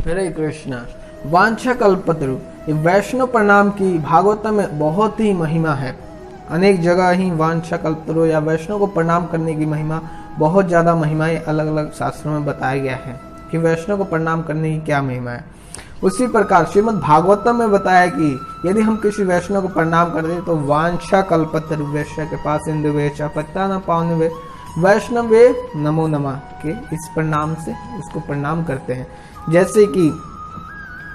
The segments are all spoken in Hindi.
हरे कृष्णा। वांछा कल्पतरु, ये वैष्णव प्रणाम की भागवतम में बहुत ही महिमा है। अनेक जगह ही वांछा कल्पतरु या वैष्णव को प्रणाम करने की महिमा, बहुत ज़्यादा महिमाएं अलग अलग शास्त्रों में बताया गया है कि वैष्णव को प्रणाम करने की क्या महिमा है। उसी प्रकार श्रीमद् भागवतम में बताया कि यदि हम किसी वैष्णव को प्रणाम कर दे तो वांछा कल्पतरु वैश्य के पास इंदु वेचा पत्ता न पावन वे वैष्णव वे नमो नमः के इस प्रणाम से उसको प्रणाम करते हैं। जैसे कि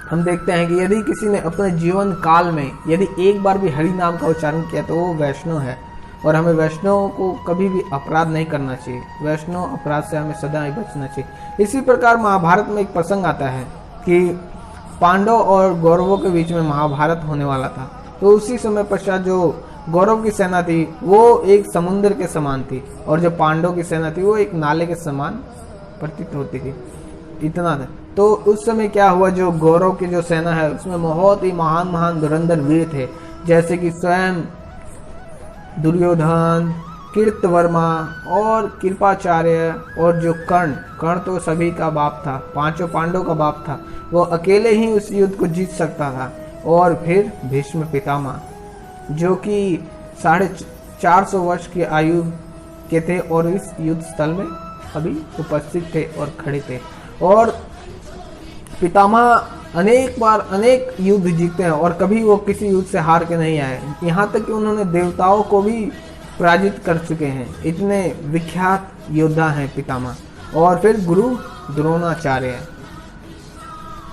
हम देखते हैं कि यदि किसी ने अपने जीवन काल में यदि एक बार भी हरि नाम का उच्चारण किया तो वो वैष्णव है। और हमें वैष्णव को कभी भी अपराध नहीं करना चाहिए, वैष्णव अपराध से हमें सदा ही बचना चाहिए। इसी प्रकार महाभारत में एक प्रसंग आता है कि पांडव और कौरवों के बीच में महाभारत होने वाला था। तो उसी समय पश्चात जो कौरव की सेना थी वो एक समुद्र के समान थी और जो पांडव की सेना थी वो एक नाले के समान प्रतीत होती थी। इतना था। तो उस समय क्या हुआ, जो कौरव की जो सेना है उसमें बहुत ही महान महान धुरंधर वीर थे, जैसे कि स्वयं दुर्योधन, कीर्तवर्मा और कृपाचार्य और जो कर्ण तो सभी का बाप था, पांचों पांडवों का बाप था। वो अकेले ही उस युद्ध को जीत सकता था। और फिर भीष्म पितामह जो कि 450 वर्ष की आयु के थे और इस युद्ध स्थल में अभी उपस्थित थे और खड़े थे। और पितामह अनेक बार अनेक युद्ध जीते हैं और कभी वो किसी युद्ध से हार के नहीं आए। यहाँ तक कि उन्होंने देवताओं को भी पराजित कर चुके हैं। इतने विख्यात योद्धा हैं पितामह। और फिर गुरु द्रोणाचार्य है।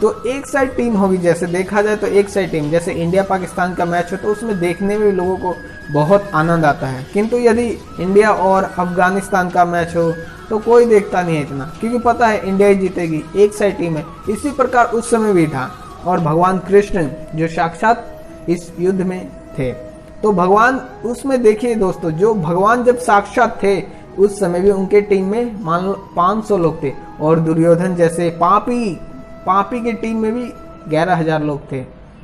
तो एक साइड टीम होगी, जैसे देखा जाए तो एक साइड टीम, जैसे इंडिया पाकिस्तान का मैच हो तो उसमें देखने में भी लोगों को बहुत आनंद आता है। किंतु यदि इंडिया और अफगानिस्तान का मैच हो तो कोई देखता नहीं है इतना, क्योंकि पता है इंडिया ही जीतेगी, एक साइड टीम है। इसी प्रकार उस समय भी था। और भगवान कृष्ण जो साक्षात इस युद्ध में थे, तो भगवान उसमें देखिए दोस्तों, जो भगवान जब साक्षात थे उस समय भी उनके टीम में मान लो 500 लोग थे। और दुर्योधन जैसे पापी की टीम में भी 11,000 लोग थे।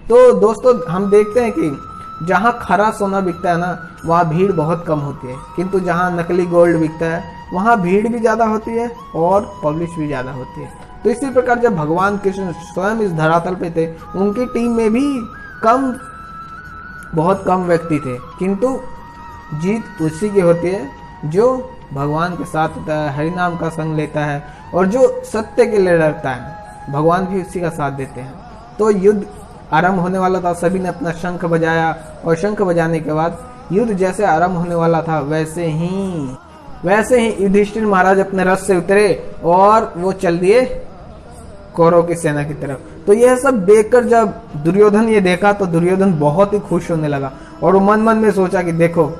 तो दोस्तों हम देखते हैं कि जहाँ खरा सोना बिकता है ना, वहाँ भीड़ बहुत कम होती है, किंतु जहाँ नकली गोल्ड बिकता है वहाँ भीड़ भी ज़्यादा होती है और पब्लिश भी ज़्यादा होती है। तो इसी प्रकार जब भगवान कृष्ण स्वयं इस धरातल पे थे, उनकी टीम में भी बहुत कम व्यक्ति थे, किंतु जीत उसी की होती है जो भगवान के साथ होता है, हरि नाम का संग लेता है और जो सत्य के लिए लड़ता है। भगवान भी उसी का साथ देते हैं। तो युद्ध आरंभ होने वाला था, सभी ने अपना शंख बजाया और शंख बजाने के बाद युद्ध जैसे आरंभ होने वाला था वैसे ही युधिष्ठिर महाराज अपने रथ से उतरे और वो चल दिए कौरव की सेना की तरफ। तो यह सब देखकर जब दुर्योधन ये देखा तो दुर्योधन बहुत ही खुश होने लगा और वो मन मन में सोचा कि देखो,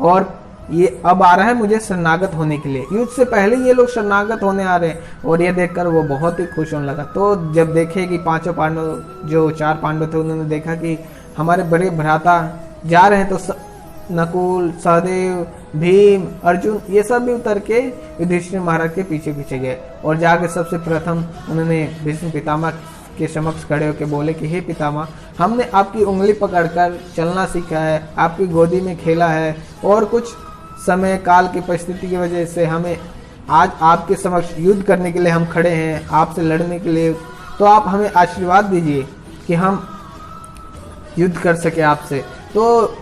और ये अब आ रहा है मुझे शरणागत होने के लिए, युद्ध से पहले ये लोग शरणागत होने आ रहे हैं। और ये देखकर वो बहुत ही खुश होने लगा। तो जब देखे कि पांचों पांडव, जो 4 पांडव थे, उन्होंने देखा कि हमारे बड़े भ्राता जा रहे हैं, तो नकुल, सहदेव, भीम, अर्जुन ये सब भी उतर के युधिष्ठिर महाराज के पीछे पीछे गए। और जाके सबसे प्रथम उन्होंने भीष्म पितामह के समक्ष खड़े होकर बोले कि हे पितामह, हमने आपकी उंगली पकड़कर चलना सीखा है, आपकी गोदी में खेला है, और कुछ समय काल की परिस्थिति की वजह से हमें आज आपके समक्ष युद्ध करने के लिए हम खड़े हैं, आपसे लड़ने के लिए। तो आप हमें आशीर्वाद दीजिए कि हम युद्ध कर सके आपसे। तो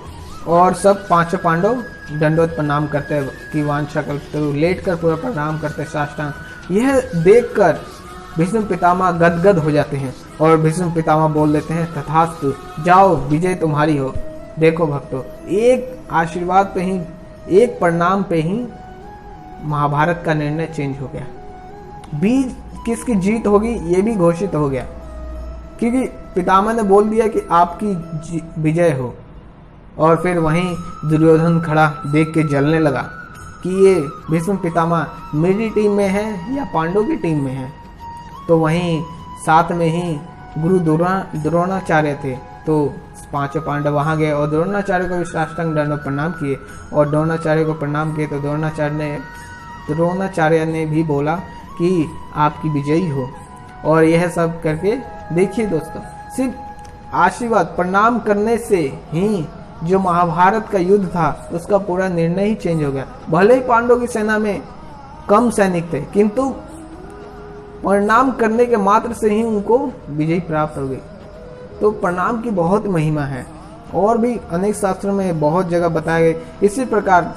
और सब 5 पांडव दंडवत प्रणाम करते हैं कि वांछा कल्पतरु, लेट कर पूरा प्रणाम करते साष्टांग। यह देखकर भीष्म पितामह गदगद हो जाते हैं और भीष्म पितामह बोल देते हैं तथास्तु, जाओ विजय तुम्हारी हो। देखो भक्तों, एक आशीर्वाद पे ही, एक प्रणाम पे ही महाभारत का निर्णय चेंज हो गया। बीज किसकी जीत होगी ये भी घोषित हो गया, क्योंकि पितामह ने बोल दिया कि आपकी विजय हो। और फिर वहीं दुर्योधन खड़ा देख के जलने लगा कि ये भीष्म पितामह मेरी टीम में है या पांडव की टीम में है। तो वहीं साथ में ही गुरु द्रोणाचार्य थे। तो 5 पांडव वहां गए और द्रोणाचार्य को भी साष्टांग दंडवत प्रणाम किए। और द्रोणाचार्य को प्रणाम किए तो द्रोणाचार्य ने भी बोला कि आपकी विजयी हो। और यह सब करके देखिए दोस्तों, सिर्फ आशीर्वाद प्रणाम करने से ही जो महाभारत का युद्ध था उसका पूरा निर्णय ही चेंज हो गया। भले ही पांडवों की सेना में कम सैनिक थे, किंतु प्रणाम करने के मात्र से ही उनको विजय प्राप्त हो गई। तो प्रणाम की बहुत महिमा है और भी अनेक शास्त्रों में बहुत जगह बताया गया इसी प्रकार।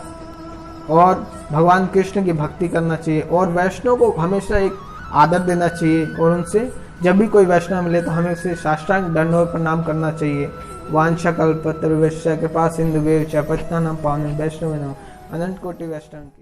और भगवान कृष्ण की भक्ति करना चाहिए और वैष्णव को हमेशा एक आदर देना चाहिए और उनसे जब भी कोई वैष्णव मिले तो हमें उसे साष्टांग दंडवत प्रणाम करना चाहिए। वांछा कल्पतरुभ्यश्च कृपा सिंधुभ्यश्च पतितानां पावनेभ्यो वैष्णवेभ्यो नमः। अनंत कोटि वैष्णव।